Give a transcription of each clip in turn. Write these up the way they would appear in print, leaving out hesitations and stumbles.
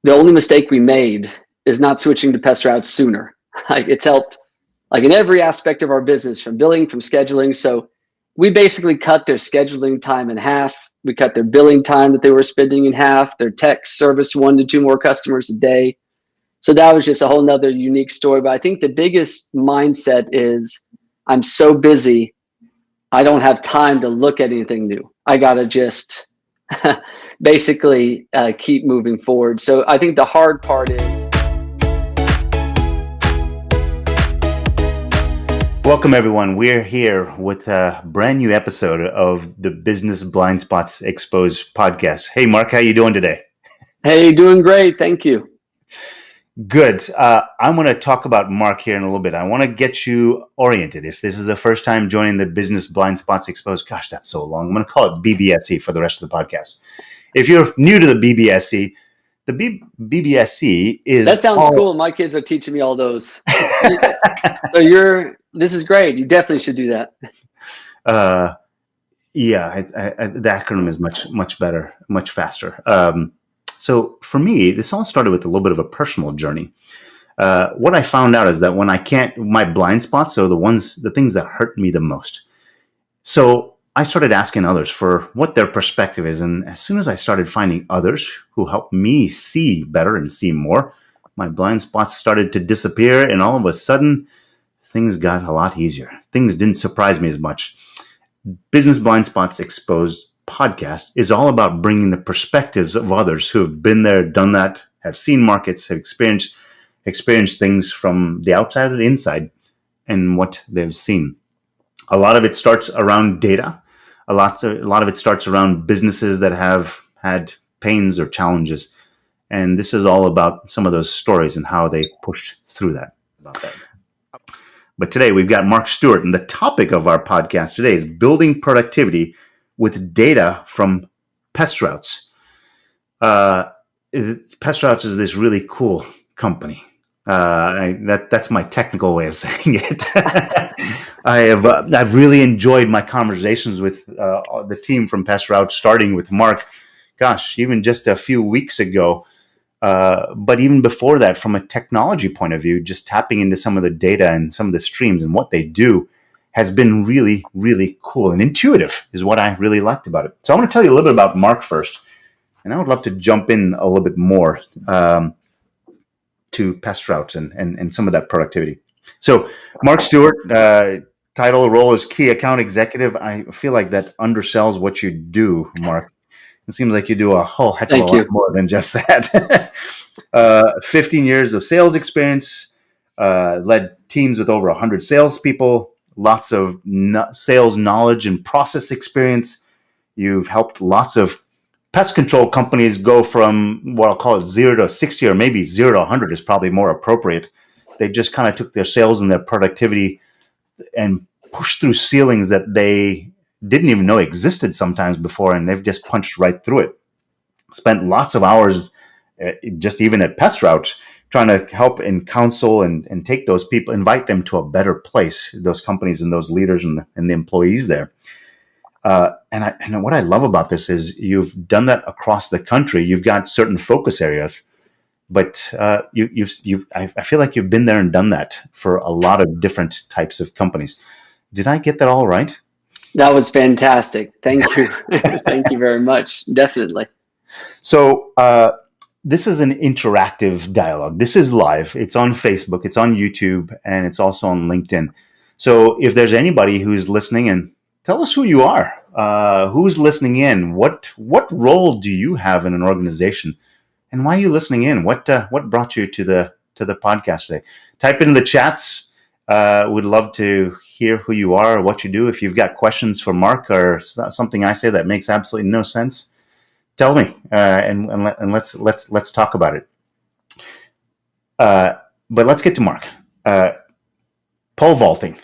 the only mistake we made is not switching to Pest Routes sooner. Like it's helped like in every aspect of our business, from billing, from scheduling. So we basically cut their scheduling time in half. We cut their billing time that they were spending in half. Their tech serviced 1 to 2 more customers a day. So that was just a whole nother unique story. But I think the biggest mindset is I'm so busy, I don't have time to look at anything new. I got to just basically keep moving forward. So I think the hard part is. Welcome, everyone. We're here with a brand new episode of the Business Blind Spots Exposed podcast. Hey, Mark, how you doing today? Hey, doing great. Thank you. Good. I'm going to talk about Mark here in a little bit. I want to get you oriented. If this is the first time joining the Business Blind Spots Exposed, gosh, that's so long. I'm going to call it BBSE for the rest of the podcast. If you're new to the BBSE, BBSE is... That sounds cool. My kids are teaching me all those. So this is great. You definitely should do that. Yeah, the acronym is much better, much faster. So for me, this all started with a little bit of a personal journey. What I found out is that when my blind spots are the things that hurt me the most. So I started asking others for what their perspective is. And as soon as I started finding others who helped me see better and see more, my blind spots started to disappear. And all of a sudden, things got a lot easier. Things didn't surprise me as much. Business Blind Spots Exposed podcast is all about bringing the perspectives of others who have been there, done that, have seen markets, have experienced things from the outside or the inside, and what they've seen. A lot of it starts around data. A lot of it starts around businesses that have had pains or challenges. And this is all about some of those stories and how they pushed through that. But today we've got Mark Stewart, and the topic of our podcast today is building productivity with data from Pest Routes. Pest Routes is this really cool company. That's my technical way of saying it. I've really enjoyed my conversations with the team from Pest Routes, starting with Mark. Gosh, even just a few weeks ago. But even before that, from a technology point of view, just tapping into some of the data and some of the streams and what they do has been really, really cool and intuitive is what I really liked about it. So I want to tell you a little bit about Mark first, and I would love to jump in a little bit more to Pest Routes and some of that productivity. So Mark Stewart, title role is Key Account Executive. I feel like that undersells what you do, Mark. It seems like you do a whole heck of a lot more than just that. 15 years of sales experience, led teams with over 100 salespeople, lots of sales knowledge and process experience. You've helped lots of pest control companies go from what I'll call it 0 to 60, or maybe 0 to 100 is probably more appropriate. They just kind of took their sales and their productivity and pushed through ceilings that they didn't even know existed sometimes before, and they've just punched right through it. Spent lots of hours just even at Pest Routes trying to help and counsel and take those people, invite them to a better place, those companies and those leaders and the employees there. And what I love about this is you've done that across the country. You've got certain focus areas, but I feel like you've been there and done that for a lot of different types of companies. Did I get that all right? That was fantastic. Thank you. Thank you very much. Definitely. So this is an interactive dialogue. This is live. It's on Facebook, it's on YouTube, and it's also on LinkedIn. So if there's anybody who's listening, and tell us who you are, who's listening in, what role do you have in an organization, and why are you listening in? What brought you to the podcast today? Type it in the chats. Would love to hear who you are or what you do. If you've got questions for Mark or something I say that makes absolutely no sense, tell me, and let's talk about it. But let's get to Mark. Pole vaulting.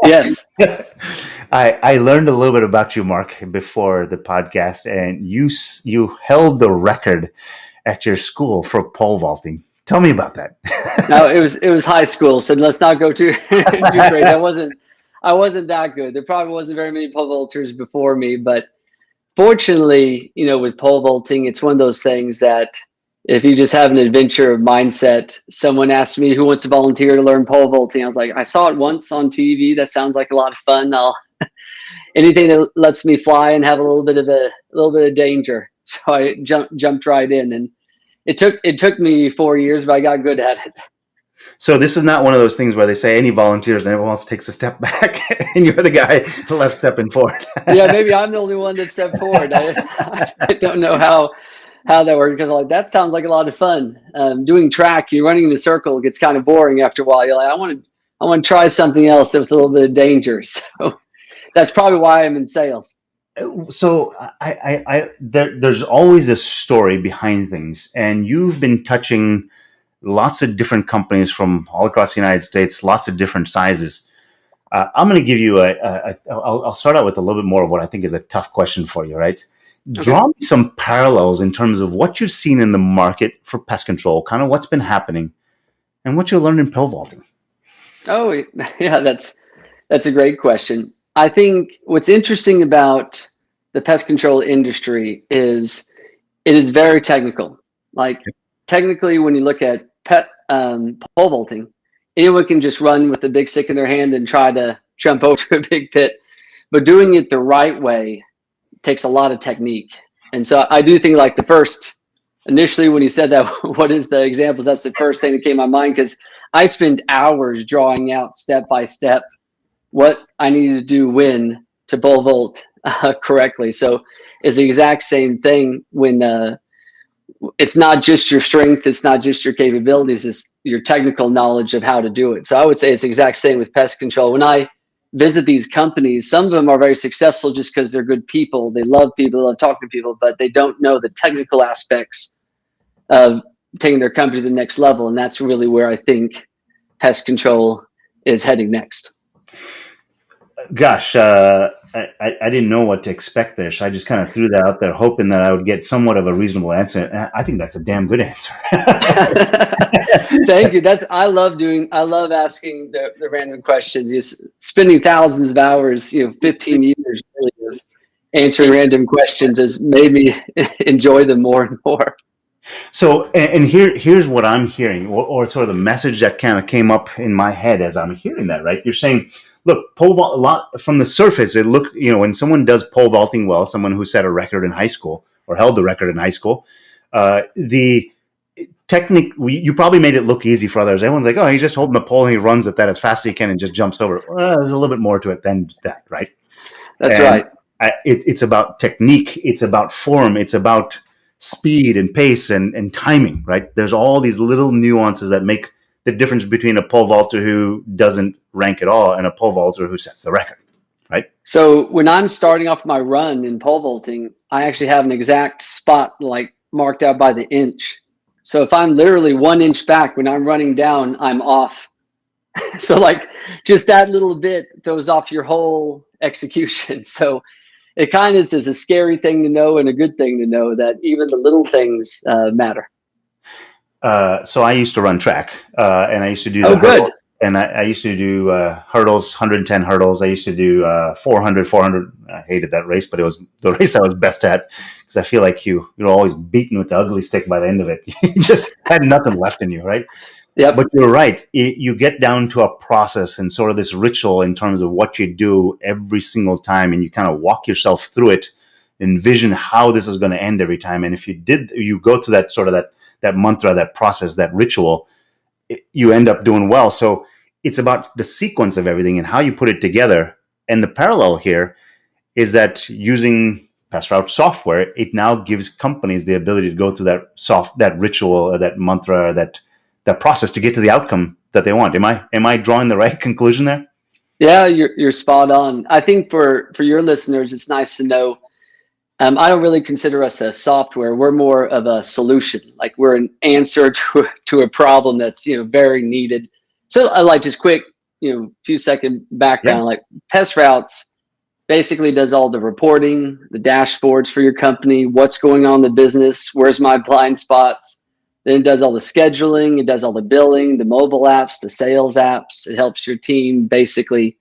Yes. I learned a little bit about you, Mark, before the podcast, and you held the record at your school for pole vaulting. Tell me about that. No, it was high school, so let's not go too great. I wasn't that good. There probably wasn't very many pole vaulters before me, but fortunately, with pole vaulting, it's one of those things that if you just have an adventure mindset. Someone asked me who wants to volunteer to learn pole vaulting. I was like, I saw it once on TV. That sounds like a lot of fun. I'll anything that lets me fly and have a little bit of danger. So I jumped right in, and it took me 4 years, but I got good at it. So this is not one of those things where they say any volunteers and everyone else takes a step back and you're the guy left stepping forward. Yeah, maybe I'm the only one that stepped forward. I don't know how that works, because like that sounds like a lot of fun. Doing track, you're running in a circle, it gets kind of boring after a while. You're like, I want to try something else with a little bit of danger. So that's probably why I'm in sales. So there's always a story behind things, and you've been touching lots of different companies from all across the United States, lots of different sizes. I'm going to give you I'll start out with a little bit more of what I think is a tough question for you, right? Okay. Draw me some parallels in terms of what you've seen in the market for pest control, kind of what's been happening, and what you learned in pole vaulting. Oh, yeah, that's a great question. I think what's interesting about the pest control industry is it is very technical. Like technically, when you look at pole vaulting, anyone can just run with a big stick in their hand and try to jump over a big pit. But doing it the right way takes a lot of technique. And so I do think like initially when you said that, what is the examples? That's the first thing that came to my mind, because I spend hours drawing out step by step what I need to do when to pole vault correctly. So it's the exact same thing when it's not just your strength, it's not just your capabilities, it's your technical knowledge of how to do it. So I would say it's the exact same with pest control. When I visit these companies, some of them are very successful just because they're good people. They love people, they love talking to people, but they don't know the technical aspects of taking their company to the next level. And that's really where I think pest control is heading next. Gosh, I didn't know what to expect there, so I just kind of threw that out there, hoping that I would get somewhat of a reasonable answer. I think that's a damn good answer. Thank you. I love asking the random questions. Just spending thousands of hours, 15 years really of answering random questions has made me enjoy them more and more. So, and here's what I'm hearing, or sort of the message that kind of came up in my head as I'm hearing that, right? You're saying, look, pole vault, a lot from the surface, it looked, when someone does pole vaulting well, someone who set a record in high school or held the record in high school, the technique, you probably made it look easy for others. Everyone's like, oh, he's just holding the pole and he runs at that as fast as he can and just jumps over. Well, there's a little bit more to it than that, right? That's right. It's about technique. It's about form. It's about speed and pace and timing, right? There's all these little nuances that make the difference between a pole vaulter who doesn't rank at all and a pole vaulter who sets the record, right? So when I'm starting off my run in pole vaulting, I actually have an exact spot like marked out by the inch. So if I'm literally 1 inch back when I'm running down, I'm off. So like just that little bit throws off your whole execution. So it kind of is a scary thing to know and a good thing to know that even the little things matter. So I used to run track, and I used to do good. And I used to do hurdles, 110 hurdles. I used to do 400. I hated that race, but it was the race I was best at, because I feel like you're always beaten with the ugly stick by the end of it. You just had nothing left in you, right? Yeah. But you're right. You get down to a process and sort of this ritual in terms of what you do every single time, and you kind of walk yourself through it, envision how this is going to end every time. And if you go through that sort of that mantra, that process, that ritual, you end up doing well. So it's about the sequence of everything and how you put it together. And the parallel here is that using PestRoutes software, it now gives companies the ability to go through that ritual or that mantra, or that process to get to the outcome that they want. Am I drawing the right conclusion there? Yeah, you're spot on. I think for your listeners, it's nice to know. I don't really consider us a software. We're more of a solution. Like we're an answer to a problem that's very needed. So I like just quick few second background. Yeah. Like PestRoutes basically does all the reporting, the dashboards for your company, what's going on in the business, where's my blind spots. Then it does all the scheduling, it does all the billing, the mobile apps, the sales apps. It helps your team basically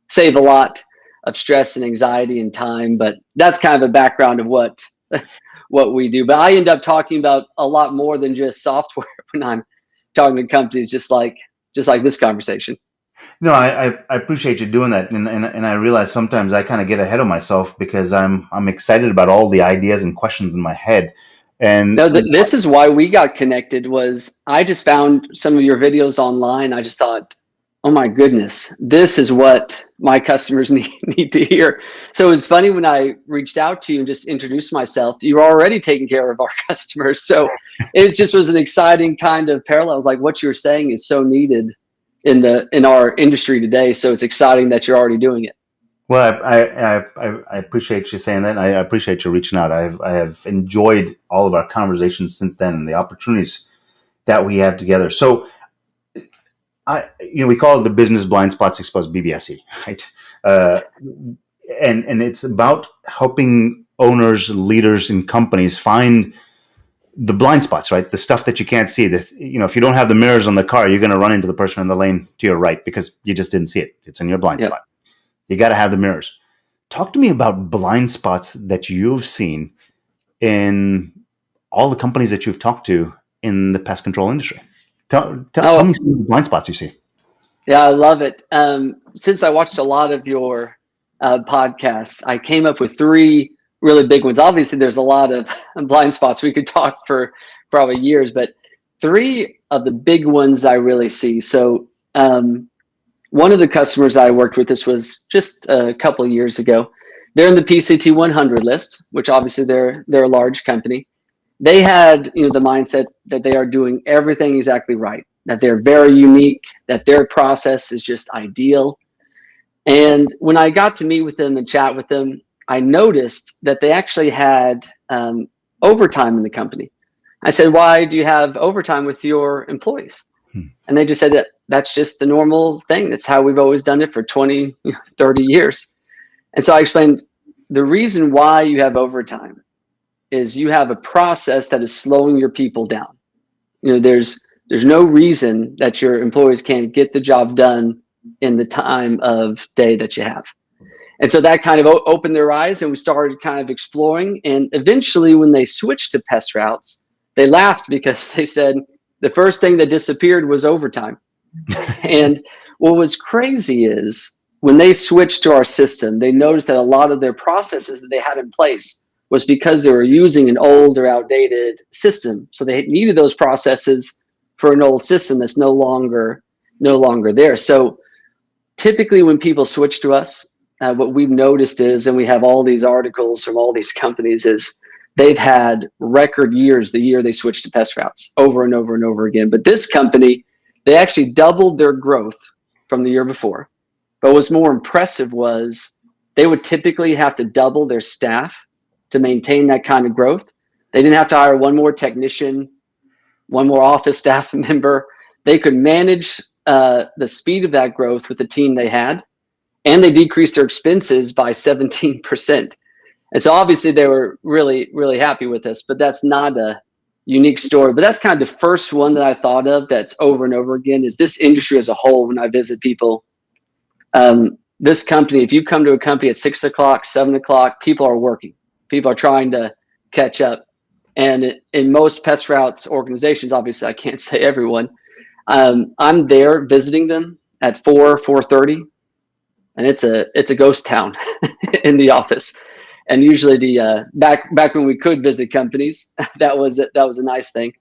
save a lot of stress and anxiety and time. But that's kind of a background of what what we do. But I end up talking about a lot more than just software when I'm talking to companies, just like this conversation. No, I appreciate you doing that, and I realize sometimes I kind of get ahead of myself because I'm excited about all the ideas and questions in my head, and No, this is why we got connected. Was I just found some of your videos online. I just thought, oh my goodness, this is what my customers need to hear. So it was funny when I reached out to you and just introduced myself. You were already taking care of our customers, so it just was an exciting kind of parallel. It was like what you were saying is so needed in our industry today. So it's exciting that you're already doing it. well, I appreciate you saying that. I appreciate you reaching out. I have enjoyed all of our conversations since then and the opportunities that we have together. So we call it the Business Blind Spots Exposed, BBSE, right? Uh, and it's about helping owners, leaders, and companies find the blind spots, right? The stuff that you can't see. That if you don't have the mirrors on the car, you're going to run into the person in the lane to your right because you just didn't see it. It's in your blind Yep. spot. You got to have the mirrors. Talk to me about blind spots that you've seen in all the companies that you've talked to in the pest control industry. Tell me some of the blind spots you see. Yeah, I love it. Since I watched a lot of your podcasts, I came up with three really big ones. Obviously, there's a lot of blind spots. We could talk for probably years, but three of the big ones I really see. So one of the customers I worked with, this was just a couple of years ago. They're in the PCT 100 list, which obviously they're a large company. They had the mindset that they are doing everything exactly right, that they're very unique, that their process is just ideal. And when I got to meet with them and chat with them, I noticed that they actually had overtime in the company. I said, why do you have overtime with your employees? And they just said that that's just the normal thing. That's how we've always done it for 20, 30 years. And so I explained the reason why you have overtime is you have a process that is slowing your people down. There's no reason that your employees can't get the job done in the time of day that you have. And so that kind of opened their eyes, and we started kind of exploring. And eventually when they switched to PestRoutes, they laughed because they said the first thing that disappeared was overtime. And what was crazy is when they switched to our system, they noticed that a lot of their processes that they had in place was because they were using an old or outdated system. So they needed those processes for an old system that's no longer there. So typically when people switch to us, what we've noticed is, and we have all these articles from all these companies, is they've had record years the year they switched to PestRoutes over and over and over again. But this company, they actually doubled their growth from the year before. But what's more impressive was they would typically have to double their staff to maintain that kind of growth. They didn't have to hire one more technician, one more office staff member. They could manage the speed of that growth with the team they had, and they decreased their expenses by 17%. And so obviously they were really, really happy with this, but that's not a unique story. But that's kind of the first one that I thought of that's over and over again is this industry as a whole. When I visit people, this company, if you come to a company at 6 o'clock, 7 o'clock, people are working. People are trying to catch up. And in most PestRoutes organizations, obviously I can't say everyone, I'm there visiting them at 4:30, and it's a ghost town in the office. And usually the back when we could visit companies, that was a nice thing.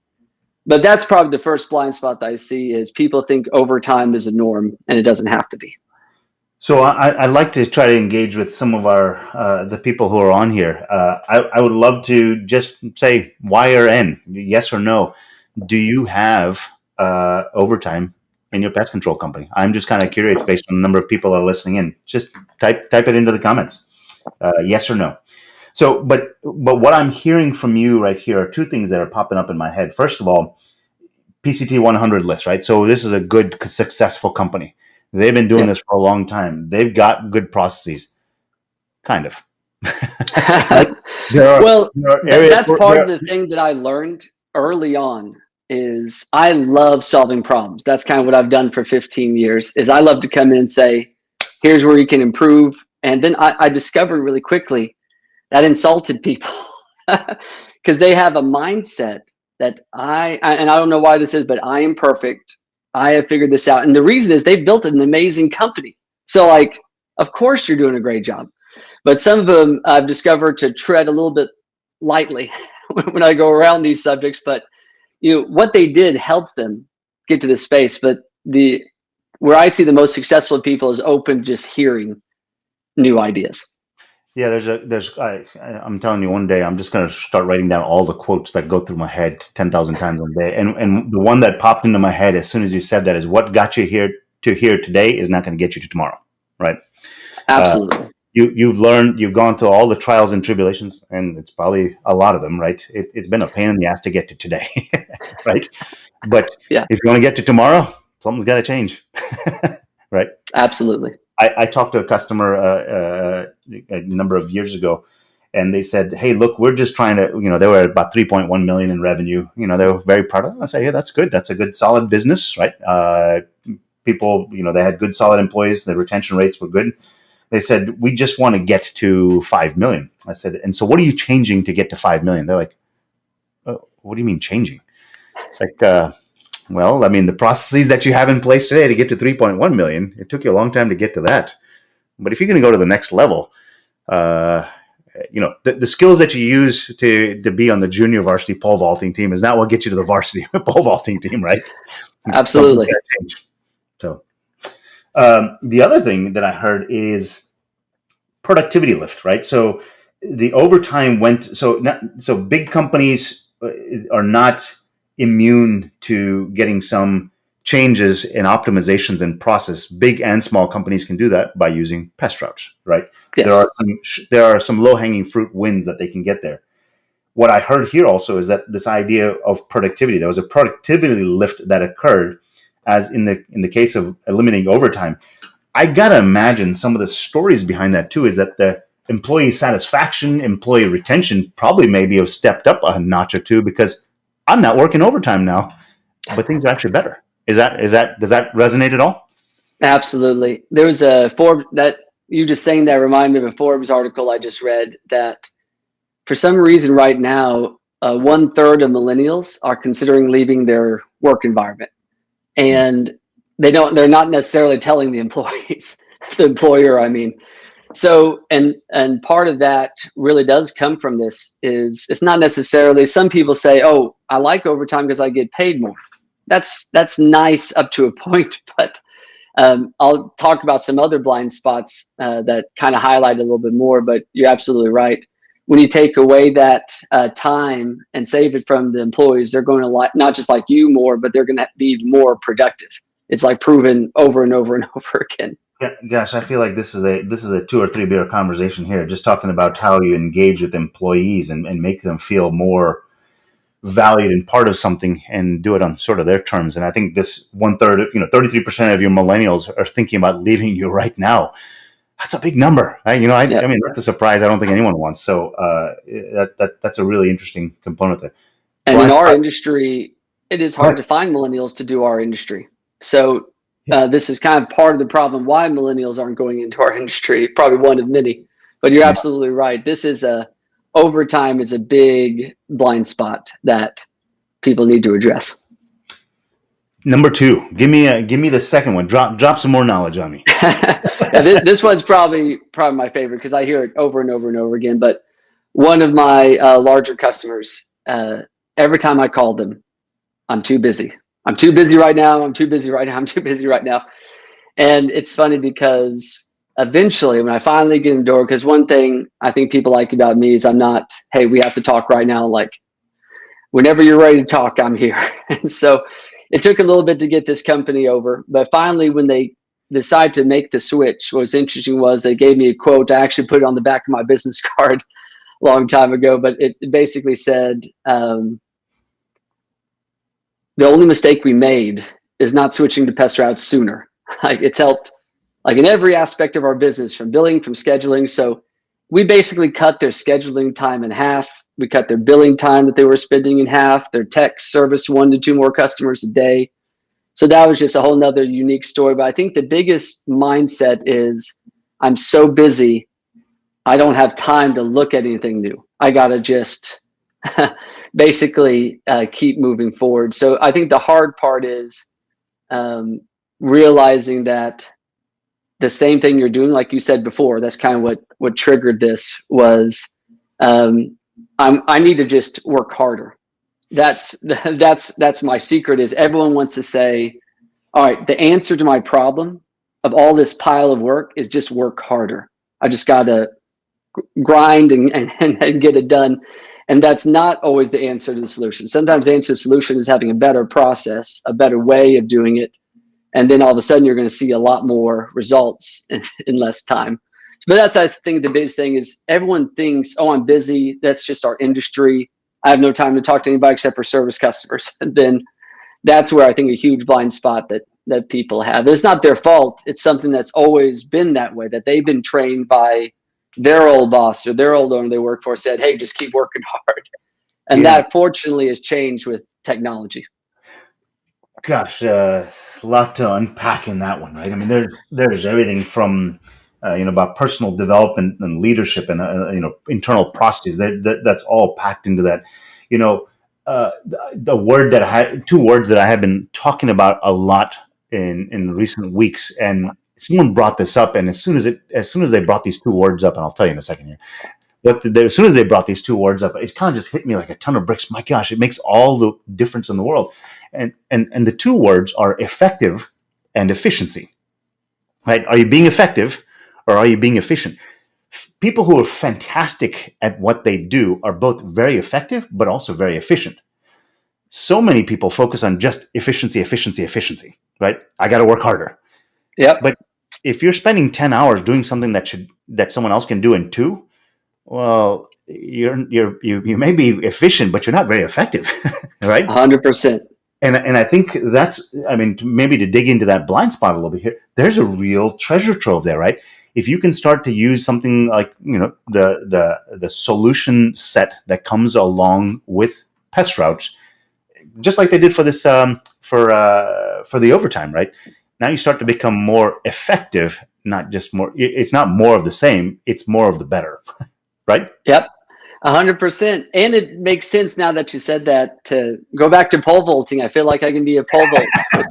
But that's probably the first blind spot that I see is people think overtime is a norm, and it doesn't have to be. So I'd like to try to engage with some of our the people who are on here. I would love to just say Y or N, yes or no. Do you have overtime in your pest control company? I'm just kind of curious based on the number of people that are listening in. Just type it into the comments, yes or no. So, but what I'm hearing from you right here are two things that are popping up in my head. First of all, PCT 100 list, right? So this is a good, successful company. They've been doing this for a long time. They've got good processes, kind of. That's part of the thing that I learned early on is I love solving problems. That's kind of what I've done for 15 years is I love to come in and say, here's where you can improve. And then I discovered really quickly that insulted people because they have a mindset that and I don't know why this is, but I am perfect. I have figured this out. And the reason is they built an amazing company. So like, of course you're doing a great job. But some of them I've discovered to tread a little bit lightly when I go around these subjects. But what they did helped them get to this space. But where I see the most successful people is open to just hearing new ideas. Yeah, I'm telling you, one day I'm just going to start writing down all the quotes that go through my head 10,000 times a day. And the one that popped into my head as soon as you said that is, what got you here today is not going to get you to tomorrow, right? Absolutely. You've learned, you've gone through all the trials and tribulations, and it's probably a lot of them, right? It's been a pain in the ass to get to today, right? But Yeah, if you want to get to tomorrow, something's got to change, right? absolutely. I talked to a customer a number of years ago, and they said, "Hey, look, we're just trying to," they were at about 3.1 million in revenue. They were very proud of it. I say, "Yeah, that's good. That's a good, solid business, right?" People, they had good, solid employees. The retention rates were good. They said, "We just want to get to 5 million." I said, "And so what are you changing to get to 5 million?" They're like, "Oh, what do you mean changing?" It's like, well, I mean, the processes that you have in place today to get to 3.1 million, it took you a long time to get to that. But if you're going to go to the next level, the skills that you use to be on the junior varsity pole vaulting team is not what gets you to the varsity pole vaulting team, right? Absolutely. Change. So the other thing that I heard is productivity lift, right? So the overtime so big companies are not immune to getting some changes in optimizations and process. Big and small companies can do that by using PestRoutes, right? Yes. There are some low-hanging fruit wins that they can get there. What I heard here also is that this idea of productivity, there was a productivity lift that occurred, as in the case of eliminating overtime. I gotta imagine some of the stories behind that too is that the employee satisfaction, employee retention probably maybe have stepped up a notch or two, because I'm not working overtime now, but things are actually better. Does that resonate at all? Absolutely. There was a Forbes that you just saying that reminded me of a Forbes article I just read that for some reason right now, 1/3 of millennials are considering leaving their work environment, and they're not necessarily telling the employees, the employer, I mean. So, and part of that really does come from this is it's not necessarily, some people say, "Oh, I like overtime because I get paid more." That's nice up to a point, but I'll talk about some other blind spots that kind of highlight a little bit more. But you're absolutely right. When you take away that time and save it from the employees, they're going to not just like you more, but they're going to be more productive. It's like proven over and over and over again. Yeah, gosh, I feel like this is a 2 or 3 beer conversation here, just talking about how you engage with employees and make them feel more valued and part of something, and do it on sort of their terms. And I think this 1/3, 33% of your millennials are thinking about leaving you right now. That's a big number, right? Yep. I mean, that's a surprise. I don't think anyone wants. So that's a really interesting component there. And in our industry, it is hard to find millennials to do our industry. So this is kind of part of the problem why millennials aren't going into our industry, probably one of many. But you're absolutely right. Overtime is a big blind spot that people need to address. Number 2, give me the second one. Drop some more knowledge on me. This one's probably my favorite because I hear it over and over and over again. But one of my larger customers, every time I call them, "I'm too busy. I'm too busy right now. I'm too busy right now. I'm too busy right now." And it's funny because eventually when I finally get in the door, because one thing I think people like about me is I'm not, "Hey, we have to talk right now." Like, whenever you're ready to talk, I'm here. And so it took a little bit to get this company over, but finally when they decided to make the switch, what was interesting was they gave me a quote. I actually put it on the back of my business card a long time ago, but it basically said, the only mistake we made is not switching to PestRoutes sooner. Like, it's helped like in every aspect of our business, from billing, from scheduling. So we basically cut their scheduling time in half. We cut their billing time that they were spending in half. Their tech service 1 to 2 more customers a day. So that was just a whole nother unique story. But I think the biggest mindset is, I'm so busy, I don't have time to look at anything new. I got to just basically keep moving forward. So I think the hard part is realizing that the same thing you're doing, like you said before, that's kind of what triggered this was I need to just work harder. That's my secret is everyone wants to say, all right, the answer to my problem of all this pile of work is just work harder. I just got to grind and get it done. And that's not always the answer to the solution. Sometimes the answer to the solution is having a better process, a better way of doing it. And then all of a sudden you're going to see a lot more results in less time. But that's, I think, the biggest thing is everyone thinks, oh, I'm busy. That's just our industry. I have no time to talk to anybody except for service customers. And then that's where I think a huge blind spot that people have. And it's not their fault. It's something that's always been that way, that they've been trained by their old boss or their old owner they worked for said, hey, just keep working hard. And that fortunately has changed with technology. Gosh, a lot to unpack in that one, right? I mean, there's everything from about personal development and leadership and internal processes. That's all packed into that. The word that two words that I have been talking about a lot in recent weeks, and someone brought this up, and as soon as they brought these two words up, and I'll tell you in a second here. But as soon as they brought these two words up, it kind of just hit me like a ton of bricks. My gosh, it makes all the difference in the world. And the two words are effective and efficiency, right? Are you being effective or are you being efficient? People who are fantastic at what they do are both very effective, but also very efficient. So many people focus on just efficiency, right? I got to work harder. Yep. But if you're spending 10 hours doing something that someone else can do in 2, well, you may be efficient, but you're not very effective, right? 100%. And I think that's, maybe to dig into that blind spot a little bit here, there's a real treasure trove there, right? If you can start to use something like, the solution set that comes along with PestRoutes, just like they did for this, for the overtime, right? Now you start to become more effective, not just more. It's not more of the same; it's more of the better, right? Yep, 100%. And it makes sense now that you said that to go back to pole vaulting. I feel like I can be a pole vault coach.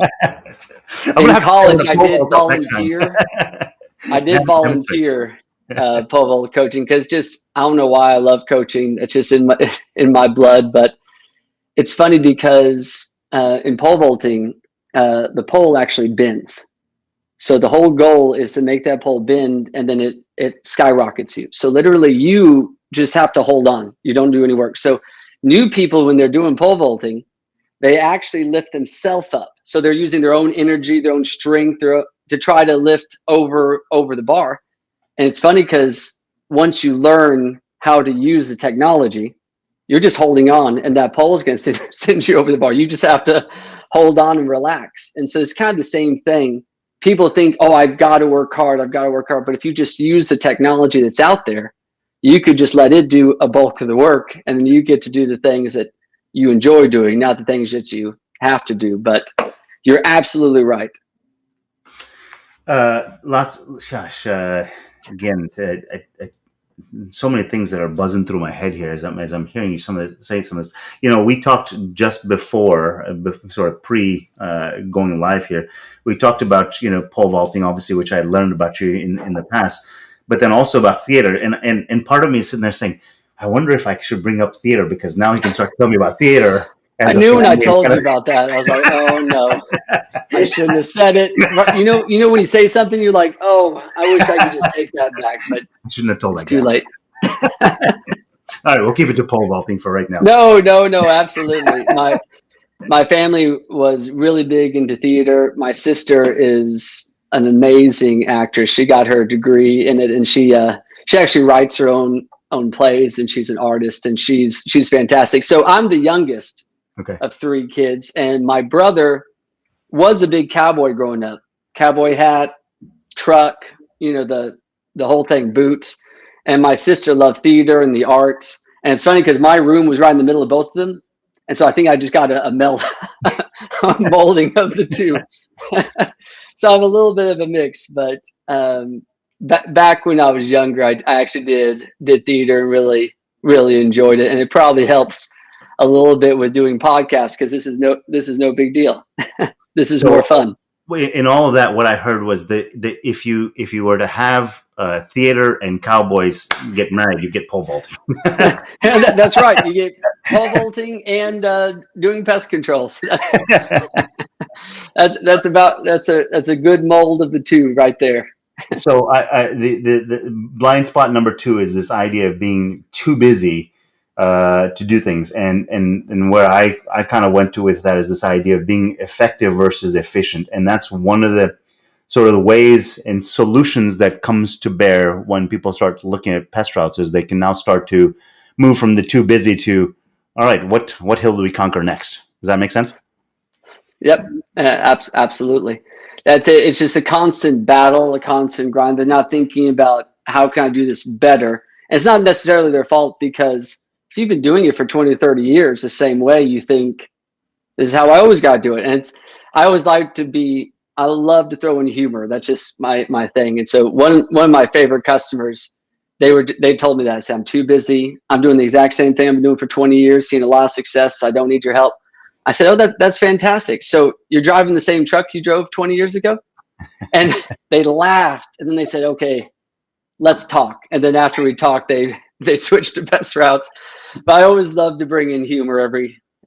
In college, I did volunteer. I did volunteer pole vault coaching because I don't know why I love coaching. It's just in my blood. But it's funny because in pole vaulting, the pole actually bends. So the whole goal is to make that pole bend, and then it skyrockets you. So literally you just have to hold on. You don't do any work. So new people, when they're doing pole vaulting, they actually lift themselves up. So they're using their own energy, their own strength to try to lift over the bar. And it's funny because once you learn how to use the technology, you're just holding on, and that pole is going to send you over the bar. You just have to hold on and relax. And so it's kind of the same thing. People think, oh, I've got to work hard. But if you just use the technology that's out there, you could just let it do a bulk of the work. And then you get to do the things that you enjoy doing, not the things that you have to do. But you're absolutely right. Again, so many things that are buzzing through my head here as I'm hearing you say some of this. We talked just before sort of pre going live here. We talked about pole vaulting, obviously, which I learned about you in the past, but then also about theater. And part of me is sitting there saying, I wonder if I should bring up theater, because now he can start to tell me about theater. I knew when I told you about that, I was like, oh no, I shouldn't have said it. You know when you say something, you're like, oh, I wish I could just take that back, but I shouldn't have told it's too late. All right, we'll keep it to pole vaulting for right now. No, absolutely. My family was really big into theater. My sister is an amazing actress. She got her degree in it, and she actually writes her own plays, and she's an artist, and she's fantastic. So I'm the youngest of 3 kids, and my brother was a big cowboy growing up. Cowboy hat, truck, the whole thing, boots. And my sister loved theater and the arts. And it's funny because my room was right in the middle of both of them. And so I think I just got a molding of the two. So I'm a little bit of a mix, but back when I was younger, I actually did theater and really, really enjoyed it, and it probably helps a little bit with doing podcasts because this is no big deal. This is more So fun. in all of that, what I heard was that if you were to have theater and cowboys get married, you get pole vaulting. That's right. You get pole vaulting and doing pest controls. That's a good mold of the two right there. So the blind spot number two is this idea of being too busy to do things, and where I kind of went to with that is this idea of being effective versus efficient, and that's one of the sort of the ways and solutions that comes to bear when people start looking at pest routes is they can now start to move from the too busy to, all right, what hill do we conquer next? Does that make sense? Yep, absolutely. That's it. It's just a constant battle, a constant grind. They're not thinking about how can I do this better. And it's not necessarily their fault because if you've been doing it for 20 or 30 years the same way, you think this is how I always got to do it. And I always like to be. I love to throw in humor. That's just my thing. And so one of my favorite customers, they told me that I said, I'm too busy. I'm doing the exact same thing I've been doing for 20 years, seeing a lot of success. So I don't need your help. I said, oh, that's fantastic. So you're driving the same truck you drove 20 years ago? And they laughed. And then they said, okay, let's talk. And then after we talked, they switched to Pest Routes. But I always love to bring in humor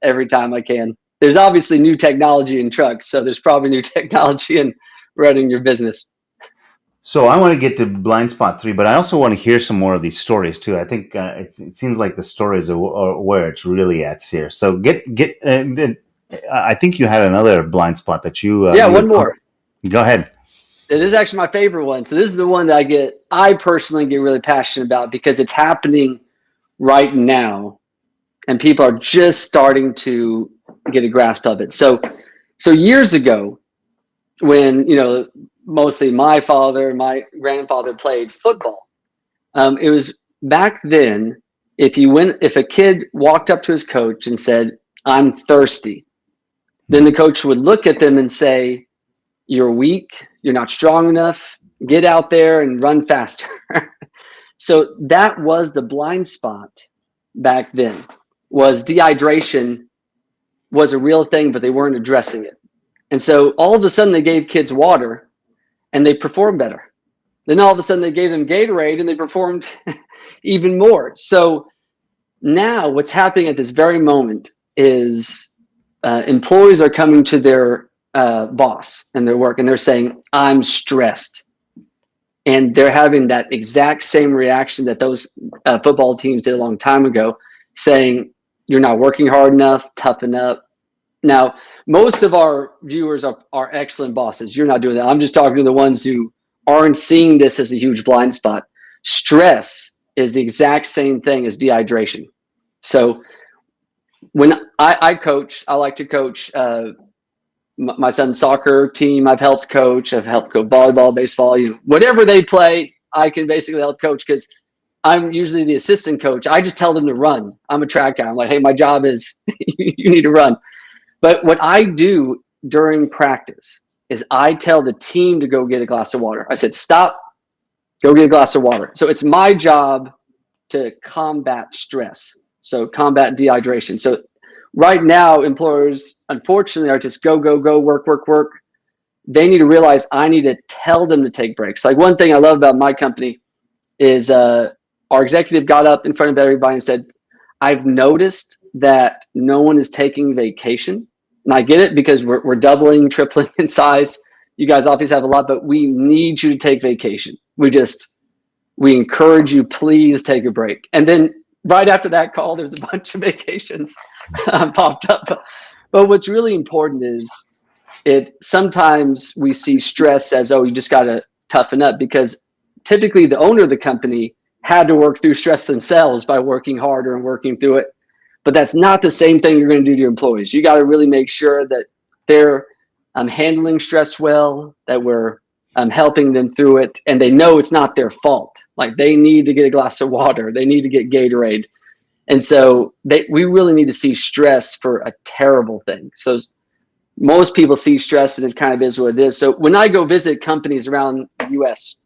every time I can. There's obviously new technology in trucks. So there's probably new technology in running your business. So I want to get to blind spot three, but I also want to hear some more of these stories too. I think it seems like the stories are where it's really at here. So I think you had another blind spot that you. One more. Go ahead. It is actually my favorite one. So this is the one that I personally get really passionate about because it's happening right now, and people are just starting to get a grasp of it. So years ago, when mostly my father and my grandfather played football. It was back then, if a kid walked up to his coach and said, I'm thirsty, then the coach would look at them and say, you're weak, you're not strong enough, get out there and run faster. So that was the blind spot back then, was dehydration was a real thing, but they weren't addressing it. And so all of a sudden they gave kids water and they performed better. Then all of a sudden they gave them Gatorade and they performed even more. So now what's happening at this very moment is employees are coming to their boss and their work and they're saying, I'm stressed. And they're having that exact same reaction that those football teams did a long time ago, saying, you're not working hard enough, toughen up. Now, most of our viewers are excellent bosses. You're not doing that. I'm just talking to the ones who aren't seeing this as a huge blind spot. Stress is the exact same thing as dehydration. So when I coach, I like to coach my son's soccer team. I've helped coach volleyball, baseball, whatever they play, I can basically help coach because I'm usually the assistant coach. I just tell them to run. I'm a track guy. I'm like, hey, my job is you need to run. But what I do during practice is I tell the team to go get a glass of water. I said, stop, go get a glass of water. So it's my job to combat stress. So combat dehydration. So right now, employers, unfortunately, are just go, work. They need to realize I need to tell them to take breaks. Like one thing I love about my company is our executive got up in front of everybody and said, I've noticed that no one is taking vacation. And I get it because we're doubling, tripling in size. You guys obviously have a lot, but we need you to take vacation. We encourage you, please take a break. And then right after that call, there's a bunch of vacations popped up. But what's really important is sometimes we see stress as, oh, you just got to toughen up, because typically the owner of the company had to work through stress themselves by working harder and working through it. But that's not the same thing you're going to do to your employees. You got to really make sure that they're handling stress well, that we're helping them through it, and they know it's not their fault. Like they need to get a glass of water, they need to get Gatorade. And so we really need to see stress for a terrible thing. So most people see stress and it kind of is what it is. So when I go visit companies around the US,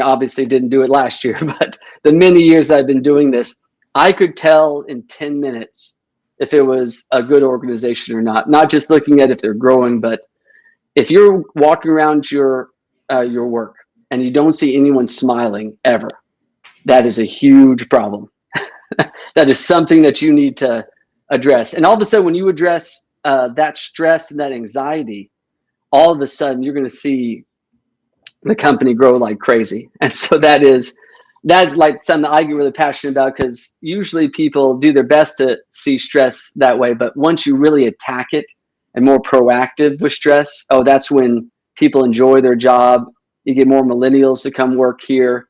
obviously didn't do it last year, but the many years that I've been doing this, I could tell in 10 minutes if it was a good organization or not just looking at if they're growing, but if you're walking around your work and you don't see anyone smiling ever, that is a huge problem. That is something that you need to address. And all of a sudden, when you address that stress and that anxiety, all of a sudden you're going to see the company grow like crazy. And so that's like something I get really passionate about, because usually people do their best to see stress that way, but once you really attack it and more proactive with stress, oh, that's when people enjoy their job. You get more millennials to come work here.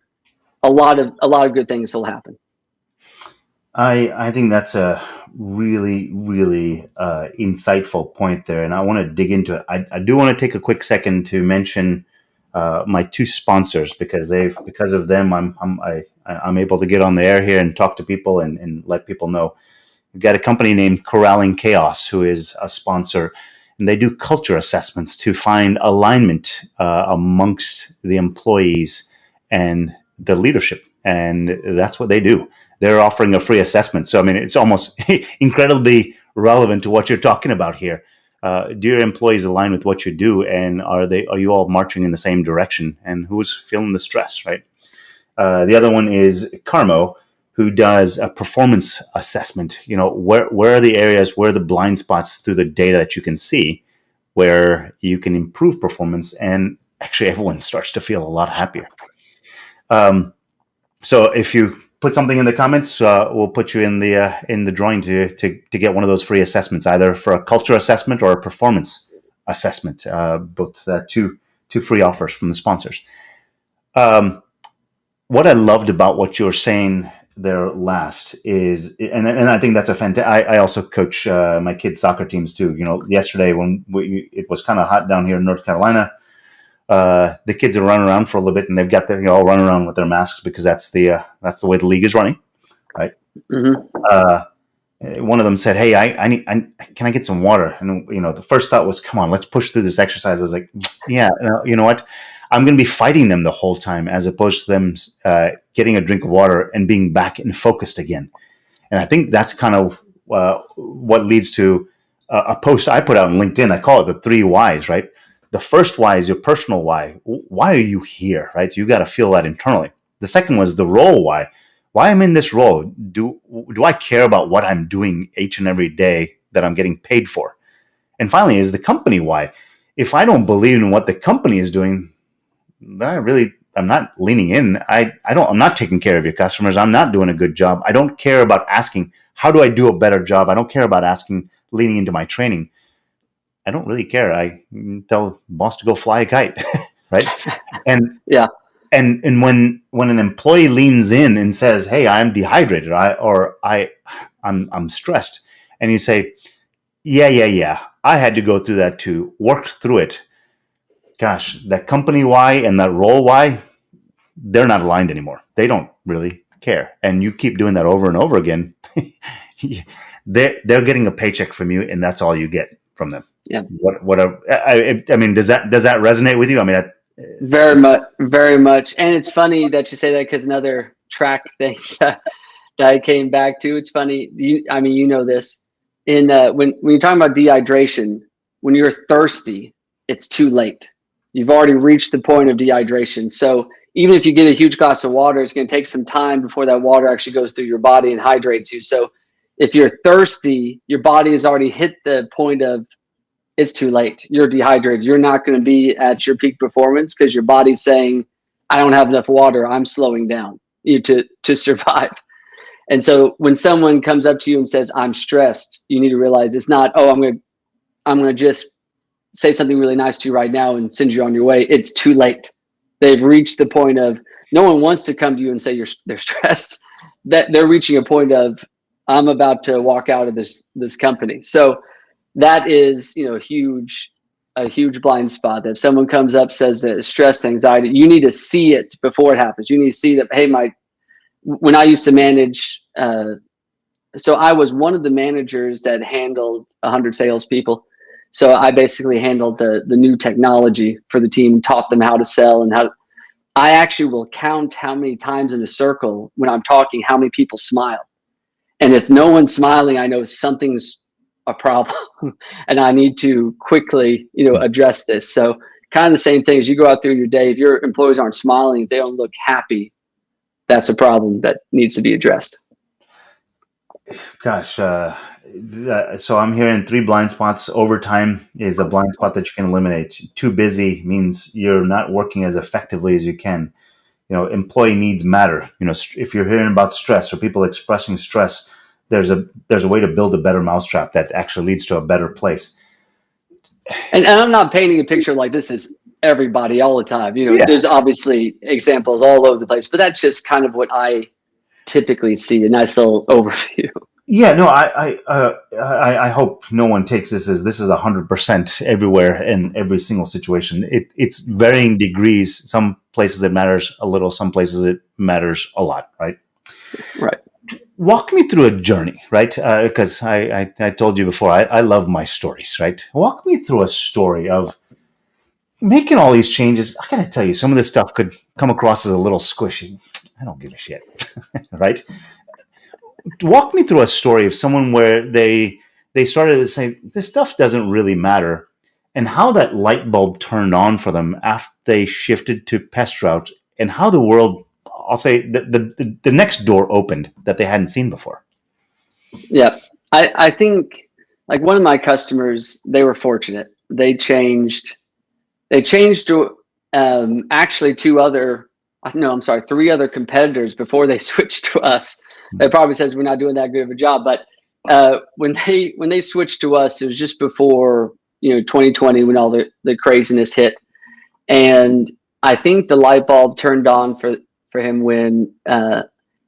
A lot of good things will happen. I think that's a really, really insightful point there, and I want to dig into it. I do want to take a quick second to mention my two sponsors, because because of them I'm able to get on the air here and talk to people and let people know. We've got a company named Corralling Chaos who is a sponsor, and they do culture assessments to find alignment amongst the employees and the leadership, and that's what they do. They're offering a free assessment. So, I mean, it's almost incredibly relevant to what you're talking about here. Do your employees align with what you do, and are you all marching in the same direction? And who's feeling the stress, right? The other one is Carmo, who does a performance assessment. You know, where are the areas, where are the blind spots through the data that you can see, where you can improve performance, and actually everyone starts to feel a lot happier. So if you put something in the comments, we'll put you in the drawing to get one of those free assessments, either for a culture assessment or a performance assessment. Both two free offers from the sponsors. What I loved about what you were saying there last is, and I think that's a fantastic. I also coach my kids' soccer teams too. You know, yesterday when it was kind of hot down here in North Carolina, the kids are running around for a little bit, and they've got their all running around with their masks, because that's the way the league is running, right? Mm-hmm. One of them said, "Hey, can I get some water?" And the first thought was, "Come on, let's push through this exercise." I was like, "Yeah, you know what? I'm going to be fighting them the whole time, as opposed to them getting a drink of water and being back and focused again." And I think that's kind of what leads to a post I put out on LinkedIn. I call it the 3 whys, right? The first why is your personal why. Why are you here, right? You got to feel that internally. The second was the role why. Why I'm in this role. Do I care about what I'm doing each and every day that I'm getting paid for? And finally is the company why. If I don't believe in what the company is doing, then I'm not leaning in. I'm not taking care of your customers. I'm not doing a good job. I don't care about asking, how do I do a better job? I don't care about leaning into my training. I don't really care. I tell boss to go fly a kite, right? And yeah. And when an employee leans in and says, "Hey, I'm dehydrated," I'm stressed, and you say, "Yeah, I had to go through that too. Worked through it." Gosh, that company why and that role why, they're not aligned anymore. They don't really care, and you keep doing that over and over again. They're getting a paycheck from you, and that's all you get from them. Yeah. I mean, does that resonate with you? I mean, very much. And it's funny that you say that, because another track thing that I came back to. It's funny. You know this. When you're talking about dehydration, when you're thirsty, it's too late. You've already reached the point of dehydration. So even if you get a huge glass of water, it's going to take some time before that water actually goes through your body and hydrates you. So if you're thirsty, your body has already hit the point of, it's too late. You're dehydrated. You're not going to be at your peak performance, because your body's saying, I don't have enough water. I'm slowing down to survive. And so when someone comes up to you and says, I'm stressed, you need to realize it's not, oh, I'm going to just say something really nice to you right now and send you on your way. It's too late. They've reached the point of, no one wants to come to you and say they're stressed. That they're reaching a point of, I'm about to walk out of this company. So that is, a huge blind spot. That if someone comes up, says that stress, anxiety, you need to see it before it happens. You need to see that, hey, when I used to manage, so I was one of the managers that handled 100 salespeople. So I basically handled the new technology for the team, taught them how to sell, and I actually will count how many times in a circle when I'm talking, how many people smile. And if no one's smiling, I know something's a problem and I need to quickly, address this. So kind of the same thing as you go out through your day. If your employees aren't smiling, if they don't look happy, that's a problem that needs to be addressed. Gosh, so I'm hearing 3 blind spots. Overtime is a blind spot that you can eliminate. Too busy means you're not working as effectively as you can. Employee needs matter. If you're hearing about stress or people expressing stress, there's a way to build a better mousetrap that actually leads to a better place. And I'm not painting a picture like this is everybody all the time. Yeah. There's obviously examples all over the place, but that's just kind of what I typically see. A nice little overview. Yeah, no, I hope no one takes this as this is 100% everywhere in every single situation. It's varying degrees. Some places it matters a little, some places it matters a lot, right? Right. Walk me through a journey, right? Because I told you before, I love my stories, right? Walk me through a story of making all these changes. I gotta tell you, some of this stuff could come across as a little squishy. I don't give a shit, right? Walk me through a story of someone where they started to say this stuff doesn't really matter, and how that light bulb turned on for them after they shifted to PestRoutes, and how the world, I'll say, the next door opened that they hadn't seen before. Yeah, I think like one of my customers, they were fortunate. They changed to actually three other competitors before they switched to us. That probably says we're not doing that good of a job. But when they switched to us, it was just before 2020 when all the craziness hit, and I think the light bulb turned on for him when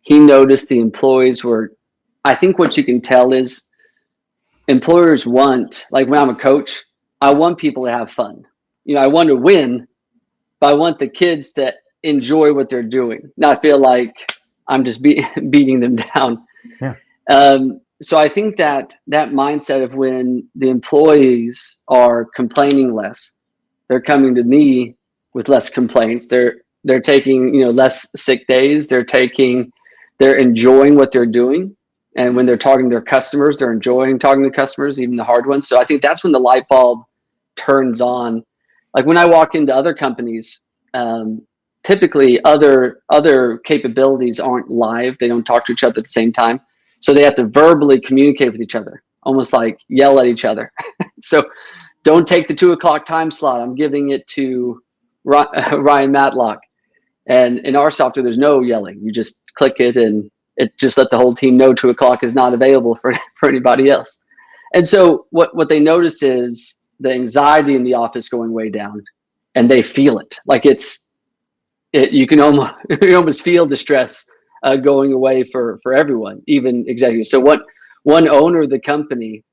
he noticed the employees were. I think what you can tell is employers want, like when I'm a coach, I want people to have fun. I want to win, but I want the kids to enjoy what they're doing, not feel like I'm just beating them down. Yeah. So I think that mindset of when the employees are complaining less, they're coming to me with less complaints. They're taking less sick days. They're enjoying what they're doing. And when they're talking to their customers, they're enjoying talking to customers, even the hard ones. So I think that's when the light bulb turns on. Like when I walk into other companies, typically other capabilities aren't live. They don't talk to each other at the same time. So they have to verbally communicate with each other, almost like yell at each other. So don't take the 2:00 time slot. I'm giving it to Ryan Matlock. And in our software, there's no yelling. You just click it and it just let the whole team know 2:00 is not available for anybody else. And so what they notice is the anxiety in the office going way down, and they feel it. Like you can almost feel the stress going away for everyone, even executives. So one owner of the company,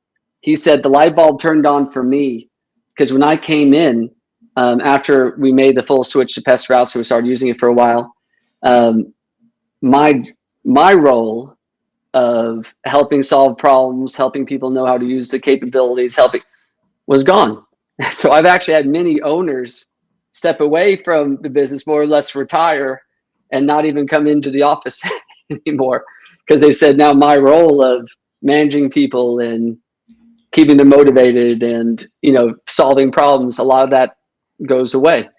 he said the light bulb turned on for me because when I came in after we made the full switch to PestRoutes, so we started using it for a while. My role of helping solve problems, helping people know how to use the capabilities, was gone. So I've actually had many owners step away from the business, more or less retire, and not even come into the office anymore because they said now my role of managing people and keeping them motivated and solving problems, a lot of that goes away.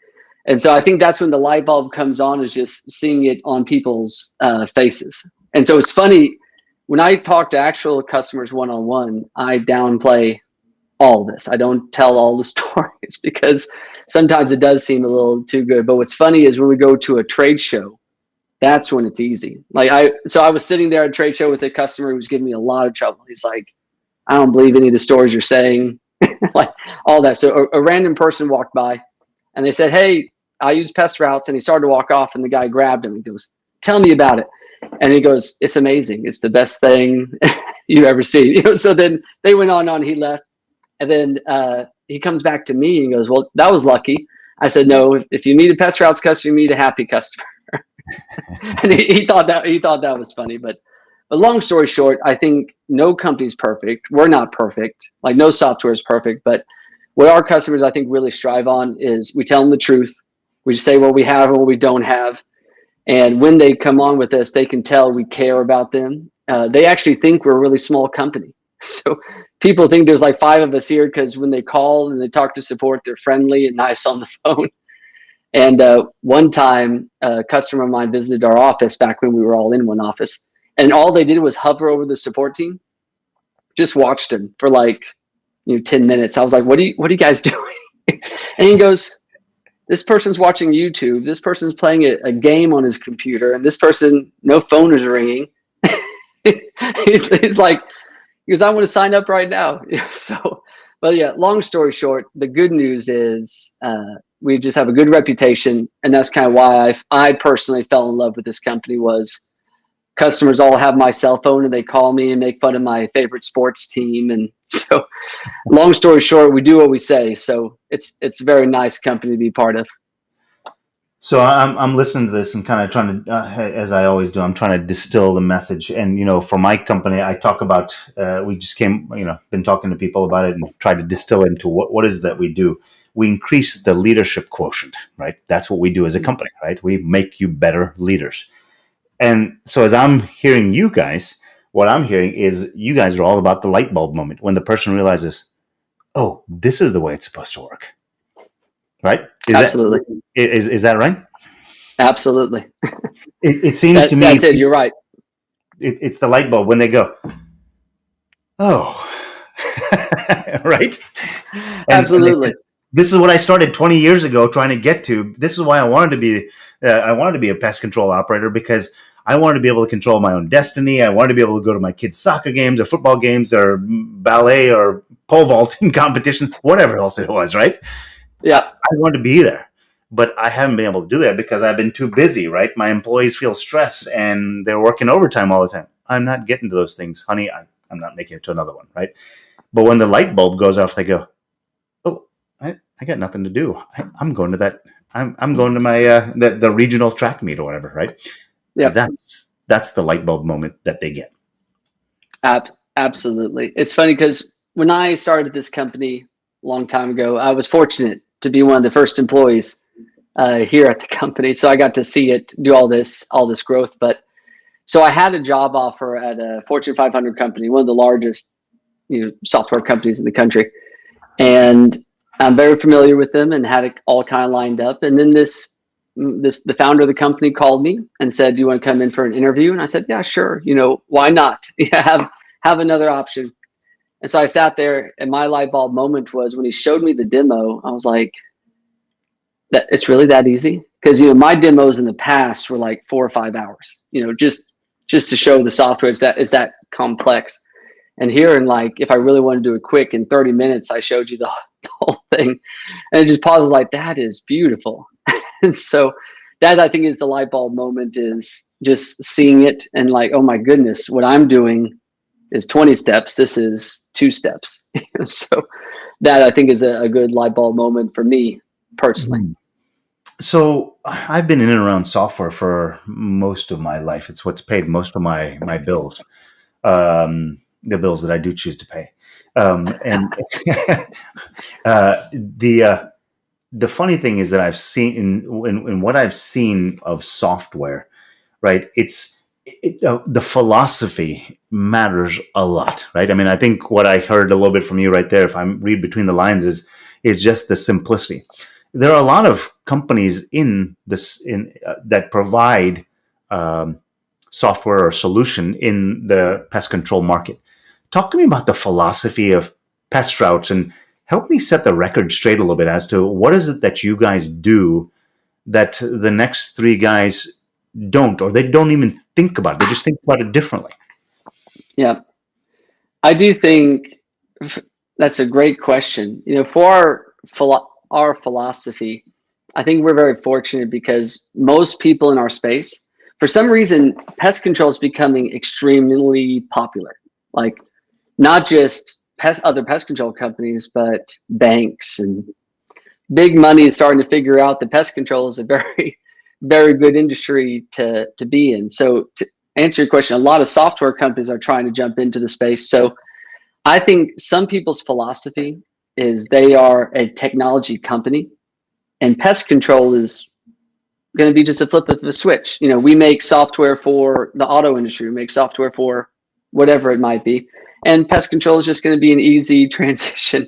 And so I think that's when the light bulb comes on, is just seeing it on people's faces. And so it's funny when I talk to actual customers one-on-one, I downplay all this. I don't tell all the stories because sometimes it does seem a little too good. But what's funny is when we go to a trade show, that's when it's easy. I was sitting there at a trade show with a customer who was giving me a lot of trouble. He's like, I don't believe any of the stories you're saying, like all that. So a random person walked by and they said, hey, I use PestRoutes. And he started to walk off and the guy grabbed him. He goes, tell me about it. And he goes, it's amazing. It's the best thing you've ever seen. So then they went on, he left. And then he comes back to me and goes, well, that was lucky. I said, no, if you meet a PestRoutes customer, you meet a happy customer. And he thought that was funny. But long story short, I think no company's perfect. We're not perfect. Like no software is perfect. But what our customers, I think, really strive on is we tell them the truth. We say what we have and what we don't have. And when they come on with us, they can tell we care about them. they actually think we're a really small company. So people think there's like 5 of us here because when they call and they talk to support, they're friendly and nice on the phone. And one time, a customer of mine visited our office back when we were all in one office, and all they did was hover over the support team. Just watched him for like 10 minutes. I was like, what are you guys doing? And he goes, this person's watching YouTube. This person's playing a game on his computer, and this person, no phone is ringing. he's like, because I want to sign up right now. So, but yeah, long story short, the good news is we just have a good reputation, and that's kind of why I personally fell in love with this company. Was customers all have my cell phone and they call me and make fun of my favorite sports team, and so long story short, we do what we say. So it's a very nice company to be part of. So I'm listening to this and kind of trying to, as I always do, I'm trying to distill the message. And for my company, I talk about we just been talking to people about it and tried to distill it into what is that we do. We increase the leadership quotient, right? That's what we do as a company, right? We make you better leaders. And so as I'm hearing you guys, what I'm hearing is you guys are all about the light bulb moment when the person realizes, oh, this is the way it's supposed to work. Right? Absolutely. Is that right? Absolutely. It seems to me that's it. You're right. It's the light bulb when they go, oh, right? Absolutely. This is what I started 20 years ago trying to get to. This is why I wanted to be. I wanted to be a pest control operator because I wanted to be able to control my own destiny. I wanted to be able to go to my kids' soccer games or football games or ballet or pole vaulting competitions, whatever else it was, right? Yeah. I want to be there, but I haven't been able to do that because I've been too busy, right? My employees feel stress and they're working overtime all the time. I'm not getting to those things, honey. I'm not making it to another one, right? But when the light bulb goes off, they go, oh, I got nothing to do. I'm going to that. I'm going to my the regional track meet or whatever, right? Yeah. That's the light bulb moment that they get. Absolutely. It's funny because when I started this company a long time ago, I was fortunate to be one of the first employees here at the company. So I got to see it do all this growth. But so I had a job offer at a Fortune 500 company, one of the largest software companies in the country. And I'm very familiar with them and had it all kind of lined up. And then the founder of the company called me and said, do you want to come in for an interview? And I said, yeah, sure. Why not? have another option. And so I sat there, and my light bulb moment was when he showed me the demo. I was like, "That it's really that easy?" Because my demos in the past were like 4 or 5 hours. Just to show the software is that complex. And here, and like, if I really want to do it quick in 30 minutes, I showed you the whole thing, and it just pauses like, that is beautiful. And so that, I think, is the light bulb moment, is just seeing it and like, oh my goodness, what I'm doing is 20 steps. This is 2 steps. So that, I think, is a good light bulb moment for me personally. So I've been in and around software for most of my life. It's what's paid most of my bills, the bills that I do choose to pay. And the funny thing is that I've seen in what I've seen of software, right? The philosophy matters a lot, right? I mean, I think what I heard a little bit from you right there, if I read between the lines, is just the simplicity. There are a lot of companies that provide software or solution in the pest control market. Talk to me about the philosophy of PestRoutes and help me set the record straight a little bit as to what is it that you guys do that the next 3 guys don't, or they don't even think about it. They just think about it differently. Yeah, I do think that's a great question. For our philosophy, I think we're very fortunate because most people in our space, for some reason, pest control is becoming extremely popular. Like, not just other pest control companies, but banks and big money is starting to figure out that pest control is a very, very good industry to be in. So to answer your question, a lot of software companies are trying to jump into the space. So I think some people's philosophy is they are a technology company, and pest control is going to be just a flip of the switch. We make software for the auto industry. We make software for whatever it might be. And pest control is just going to be an easy transition.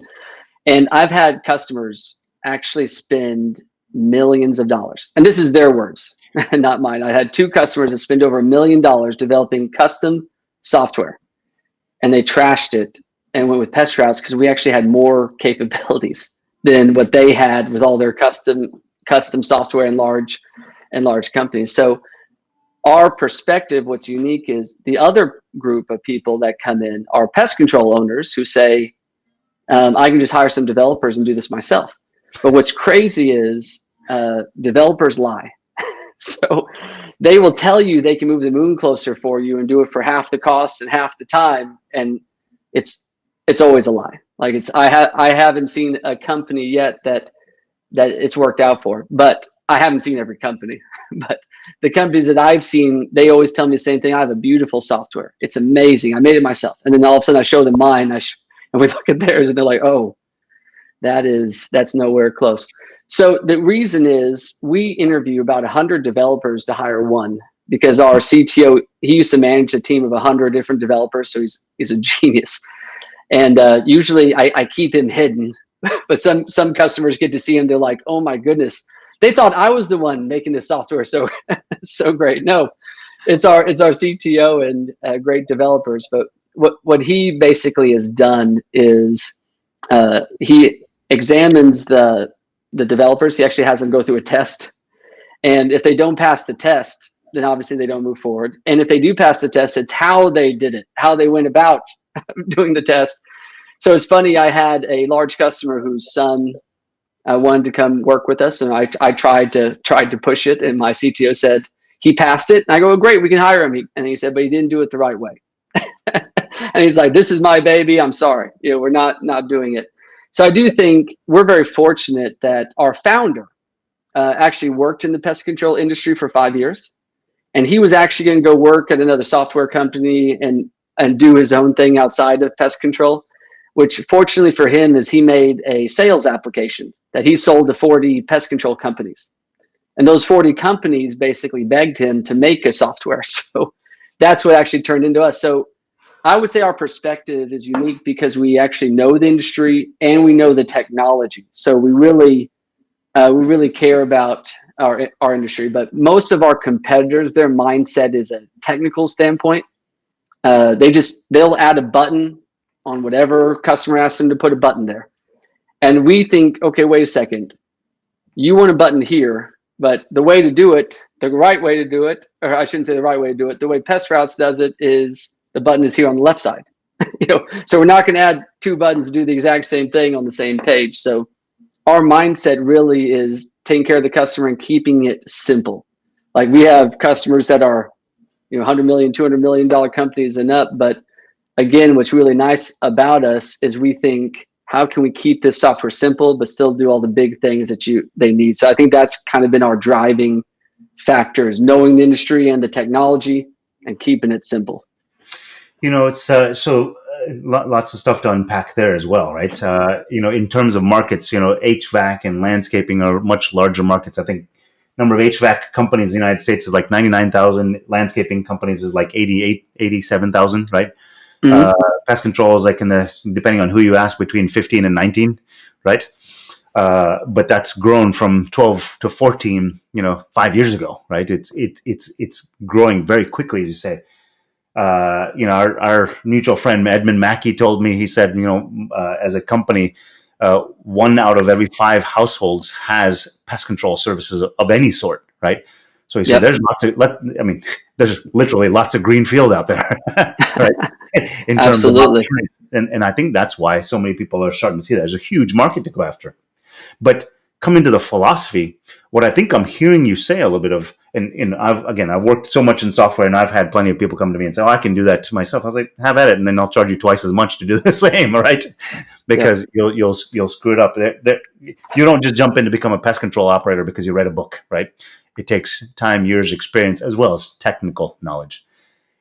And I've had customers actually spend millions of dollars. And this is their words, not mine. I had two customers that spend over $1 million developing custom software, and they trashed it and went with PestRoutes because we actually had more capabilities than what they had with all their custom software and large companies. So our perspective, what's unique is the other group of people that come in are pest control owners who say, I can just hire some developers and do this myself. But what's crazy is developers lie. So they will tell you they can move the moon closer for you and do it for half the cost and half the time, and it's always a lie. Like I haven't seen a company yet that it's worked out for, but I haven't seen every company. But the companies that I've seen, they always tell me the same thing. I have a beautiful software. It's amazing. I made it myself. And then all of a sudden I show them mine. And we look at theirs and they're like, oh, that's nowhere close. So the reason is we interview about 100 developers to hire one, because our CTO, he used to manage a team of 100 different developers. So he's a genius. And usually I keep him hidden, but some customers get to see him. They're like, oh my goodness, they thought I was the one making this software so so great. No, it's our CTO and great developers. But what he basically has done is he examines the developers. He actually has them go through a test, and if they don't pass the test, then obviously they don't move forward. And if they do pass the test, it's how they did it, how they went about doing the test. So it's funny. I had a large customer whose son wanted to come work with us, and I tried to push it, and my CTO said he passed it, and I go, oh, great, we can hire him. And he said, but he didn't do it the right way. And he's like, this is my baby. I'm sorry, we're not doing it. So I do think we're very fortunate that our founder actually worked in the pest control industry for 5 years, and he was actually going to go work at another software company and do his own thing outside of pest control, which fortunately for him is he made a sales application that he sold to 40 pest control companies. And those 40 companies basically begged him to make a software. So that's what actually turned into us. So I would say our perspective is unique because we actually know the industry and we know the technology. So we really care about our industry. But most of our competitors, their mindset is a technical standpoint. They'll add a button on whatever customer asks them to put a button there. And we think, okay, wait a second. You want a button here, but the way to do it, the right way to do it, or I shouldn't say the right way to do it, the way PestRoutes does it is the button is here on the left side. So we're not going to add two buttons to do the exact same thing on the same page. So our mindset really is taking care of the customer and keeping it simple. Like we have customers that are, $100 million, $200 million companies and up. But again, what's really nice about us is we think, how can we keep this software simple, but still do all the big things that they need? So I think that's kind of been our driving factors, knowing the industry and the technology and keeping it simple. It's lots of stuff to unpack there as well, right? In terms of markets, HVAC and landscaping are much larger markets. I think number of HVAC companies in the United States is like 99,000. Landscaping companies is like 87,000, right? Mm-hmm. Pest control is like depending on who you ask, between 15 and 19, right? But that's grown from 12 to 14, 5 years ago, right? It's growing very quickly, as you say. Our mutual friend Edmund Mackey told me, he said, as a company, 1 out of every 5 households has pest control services of any sort, right? So he said, there's literally lots of green field out there, right? In terms Absolutely. Of opportunities. And I think that's why so many people are starting to see that. There's a huge market to go after. But coming to the philosophy, what I think I'm hearing you say a little bit of, and I've worked so much in software, and I've had plenty of people come to me and say, "Oh, I can do that to myself." I was like, "Have at it," and then I'll charge you twice as much to do the same, right? Because you'll screw it up. You don't just jump in to become a pest control operator because you read a book, right? It takes time, years, experience, as well as technical knowledge.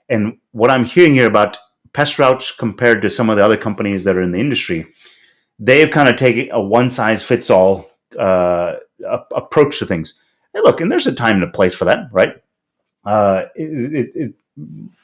And what I'm hearing here about PestRoutes compared to some of the other companies that are in the industry, they've kind of taken a one-size-fits-all approach to things. Hey, look, and there's a time and a place for that, right?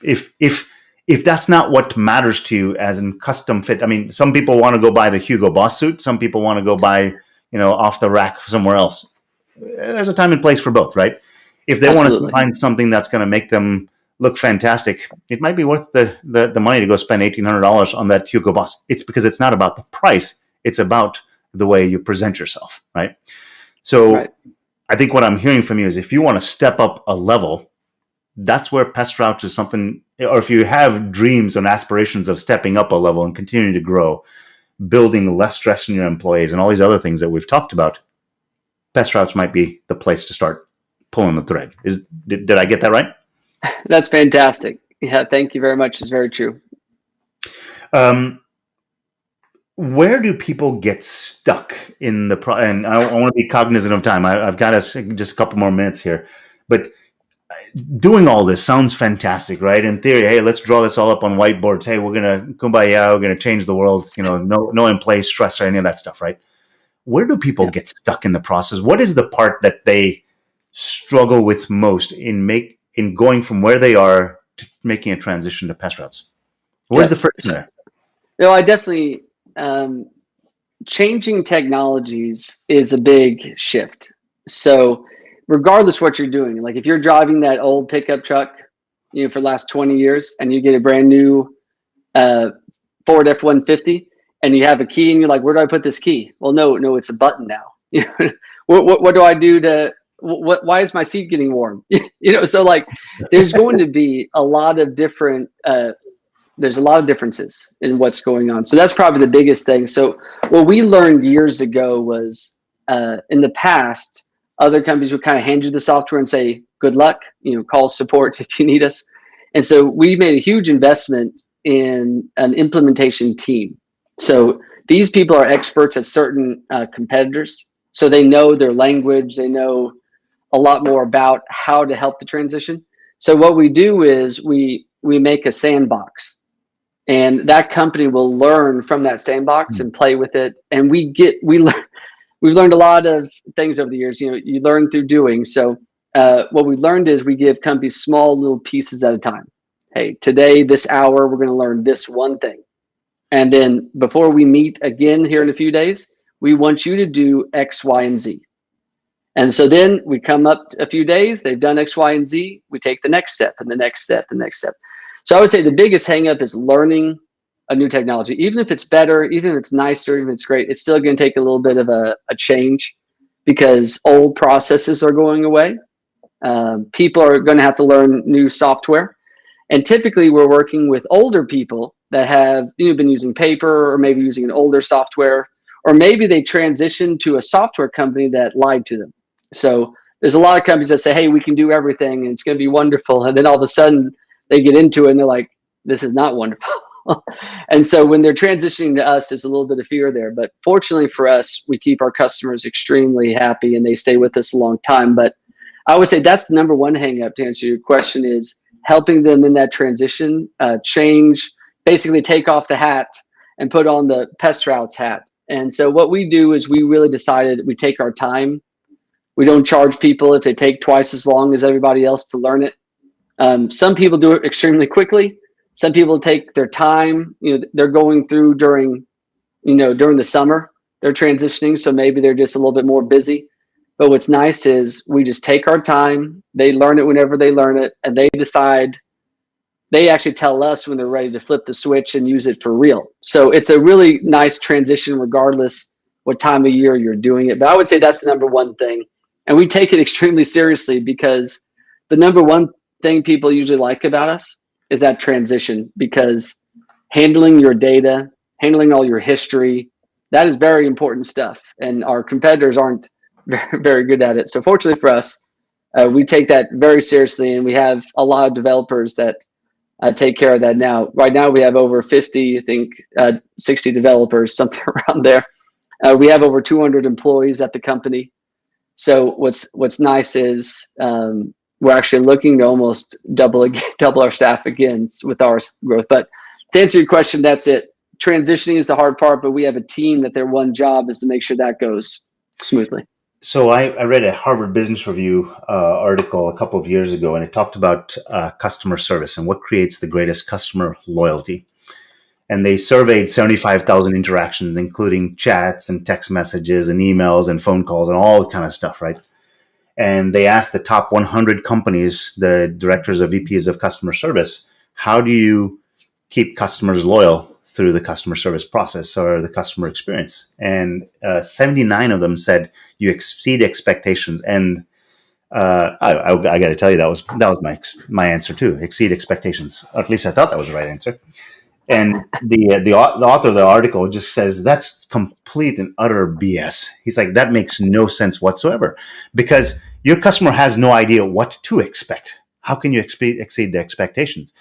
If if that's not what matters to you as in custom fit, I mean, some people want to go buy the Hugo Boss suit. Some people want to go buy, off the rack somewhere else. There's a time and place for both, right? If they want to Absolutely. find something that's going to make them look fantastic, it might be worth the money to go spend $1,800 on that Hugo Boss. It's because it's not about the price. It's about the way you present yourself, right? So Right. I think what I'm hearing from you is if you want to step up a level, that's where PestRoutes is something, or if you have dreams and aspirations of stepping up a level and continuing to grow, building less stress in your employees and all these other things that we've talked about, PestRoutes might be the place to start pulling the thread. Did I get that right? That's fantastic. Yeah, thank you very much. It's very true. Where do people get stuck in the and I want to be cognizant of time. I've got us just a couple more minutes here, but doing all this sounds fantastic, right? In theory, hey, let's draw this all up on whiteboards. Hey, we're gonna kumbaya, we're gonna change the world. No employee stress or any of that stuff, right? Where do people get stuck in the process? What is the part that they struggle with most in going from where they are to making a transition to PestRoutes? Where's the friction there? No, I definitely changing technologies is a big shift. So regardless what you're doing, like if you're driving that old pickup truck, for the last 20 years and you get a brand new Ford F-150 and you have a key and you're like, where do I put this key? Well, no, it's a button now. What do I do to, why is my seat getting warm? So like there's going to be a lot of different, there's a lot of differences in what's going on. So that's probably the biggest thing. So what we learned years ago was in the past, other companies would kind of hand you the software and say, good luck, call support if you need us. And so we made a huge investment in an implementation team. So these people are experts at certain competitors. So they know their language, they know a lot more about how to help the transition. So what we do is we make a sandbox. And that company will learn from that sandbox and play with it. And we've learned a lot of things over the years. You learn through doing. So what we learned is we give companies small little pieces at a time. Hey, today, this hour, we're going to learn this one thing. And then before we meet again here in a few days, we want you to do X, Y, and Z. And so then we come up a few days, they've done X, Y, and Z. We take the next step and the next step, the next step. So I would say the biggest hang up is learning a new technology. Even if it's better, even if it's nicer, even if it's great, it's still going to take a little bit of a change because old processes are going away. People are going to have to learn new software. And typically we're working with older people that have been using paper or maybe using an older software, or maybe they transitioned to a software company that lied to them. So there's a lot of companies that say, hey, we can do everything and it's going to be wonderful. And then all of a sudden they get into it and they're like, this is not wonderful. And so when they're transitioning to us, there's a little bit of fear there. But fortunately for us, we keep our customers extremely happy and they stay with us a long time. But I would say that's the number one hang up to answer your question is helping them in that transition, change, basically take off the hat and put on the PestRoutes hat. And so what we do is we really decided we take our time. We don't charge people if they take twice as long as everybody else to learn it. Some people do it extremely quickly. Some people take their time. They're going through during the summer. They're transitioning, so maybe they're just a little bit more busy. But what's nice is we just take our time. They learn it whenever they learn it, and they decide. They actually tell us when they're ready to flip the switch and use it for real. So it's a really nice transition, regardless what time of year you're doing it. But I would say that's the number one thing, and we take it extremely seriously because the number one thing people usually like about us is that transition, because handling your data, handling all your history, that is very important stuff. And our competitors aren't very, very good at it. So fortunately for us, we take that very seriously, and we have a lot of developers that take care of that now. Right now we have over 50, I think 60 developers, something around there. We have over 200 employees at the company. So what's nice is we're actually looking to almost double our staff again with our growth. But to answer your question, that's it. Transitioning is the hard part, but we have a team that their one job is to make sure that goes smoothly. So I read a Harvard Business Review article a couple of years ago, and it talked about customer service and what creates the greatest customer loyalty. And they surveyed 75,000 interactions, including chats and text messages and emails and phone calls and all that kind of stuff, right? And they asked the top 100 companies, the directors of VPs of customer service, how do you keep customers loyal through the customer service process or the customer experience? And 79 of them said you exceed expectations. And I got to tell you, that was my answer too. Exceed expectations. Or at least I thought that was the right answer. And the author of the article just says that's complete and utter BS. He's like, that makes no sense whatsoever, because your customer has no idea what to expect. How can you exceed their expectations?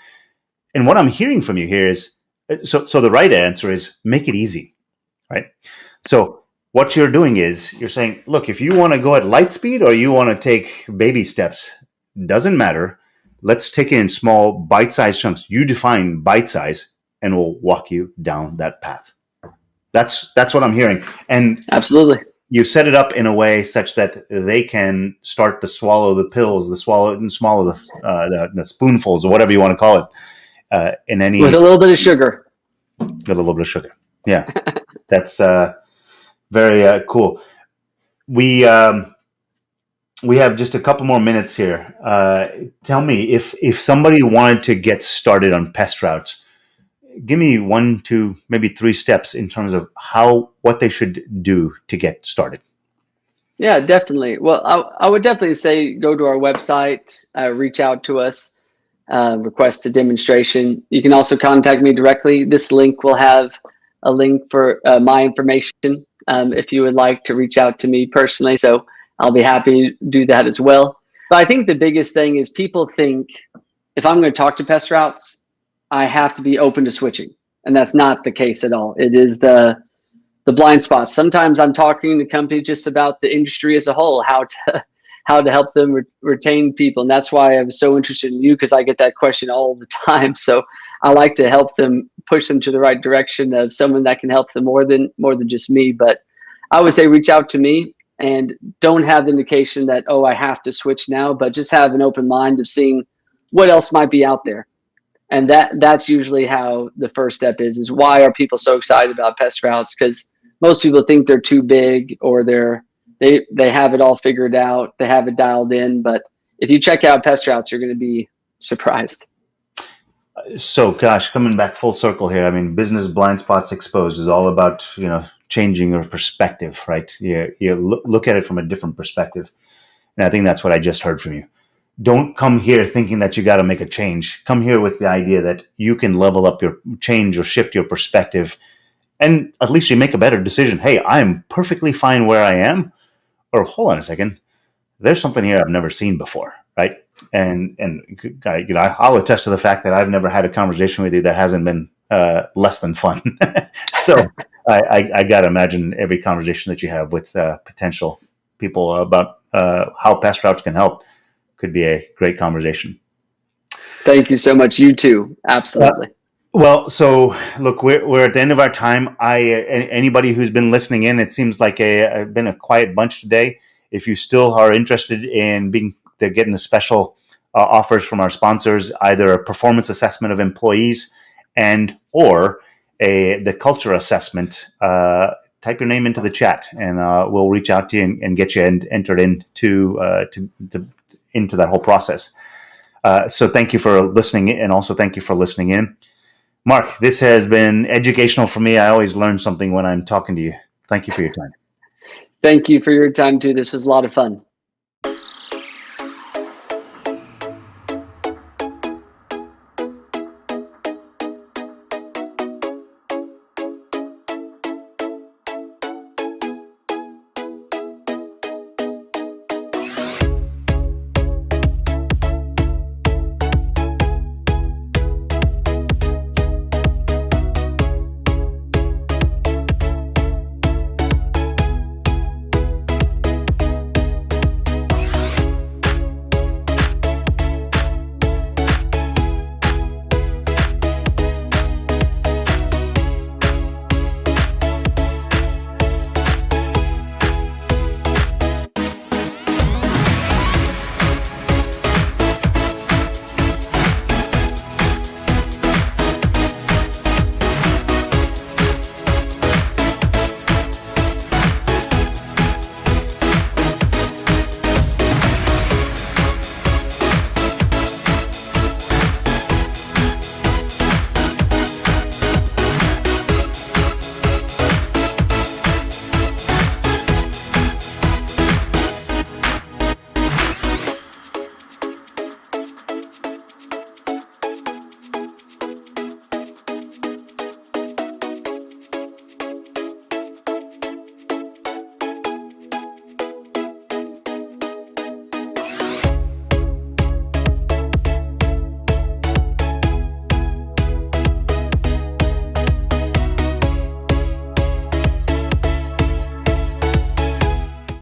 And what I'm hearing from you here is, so the right answer is make it easy, right? So what you're doing is you're saying, look, if you want to go at light speed or you want to take baby steps, doesn't matter. Let's take it in small bite-sized chunks. You define bite-size, and we'll walk you down that path. That's what I'm hearing. And Absolutely. you set it up in a way such that they can start to swallow the pills, swallow the spoonfuls, or whatever you want to call it, With a little bit of sugar. With a little bit of sugar. Yeah, that's very cool. We have just a couple more minutes here. Tell me, if somebody wanted to get started on PestRoutes, give me 1, 2, maybe 3 steps in terms of what they should do to get started. Yeah, definitely. Well, I would definitely say go to our website, reach out to us, request a demonstration. You can also contact me directly. This link will have a link for my information if you would like to reach out to me personally. So I'll be happy to do that as well. But I think the biggest thing is people think if I'm going to talk to PestRoutes, I have to be open to switching. And that's not the case at all. It is the blind spots. Sometimes I'm talking to companies just about the industry as a whole, how to help them retain people. And that's why I'm so interested in you, because I get that question all the time. So I like to help them, push them to the right direction of someone that can help them more than just me. But I would say reach out to me and don't have the indication that, oh, I have to switch now, but just have an open mind of seeing what else might be out there. And that's usually how the first step is why are people so excited about PestRoutes? Because most people think they're too big, or they have it all figured out, they have it dialed in. But if you check out PestRoutes, you're going to be surprised. So, gosh, coming back full circle here, I mean, business blind spots exposed is all about, changing your perspective, right? You look at it from a different perspective. And I think that's what I just heard from you. Don't come here thinking that you got to make a change. Come here with the idea that you can level up your change or shift your perspective, and at least you make a better decision. Hey, I'm perfectly fine where I am. Or hold on a second, there's something here I've never seen before, right? And I'll attest to the fact that I've never had a conversation with you that hasn't been less than fun. So I got to imagine every conversation that you have with potential people about how PestRoutes can help could be a great conversation. Thank you so much. You too. Absolutely. Well, so look, we're at the end of our time. Anybody who's been listening in, it seems like been a quiet bunch today. If you still are interested in getting the special offers from our sponsors, either a performance assessment of employees or the culture assessment, type your name into the chat, and we'll reach out to you and get you entered into that whole process. So thank you for listening, and also thank you for listening in. Mark, this has been educational for me. I always learn something when I'm talking to you. Thank you for your time. Thank you for your time too. This was a lot of fun.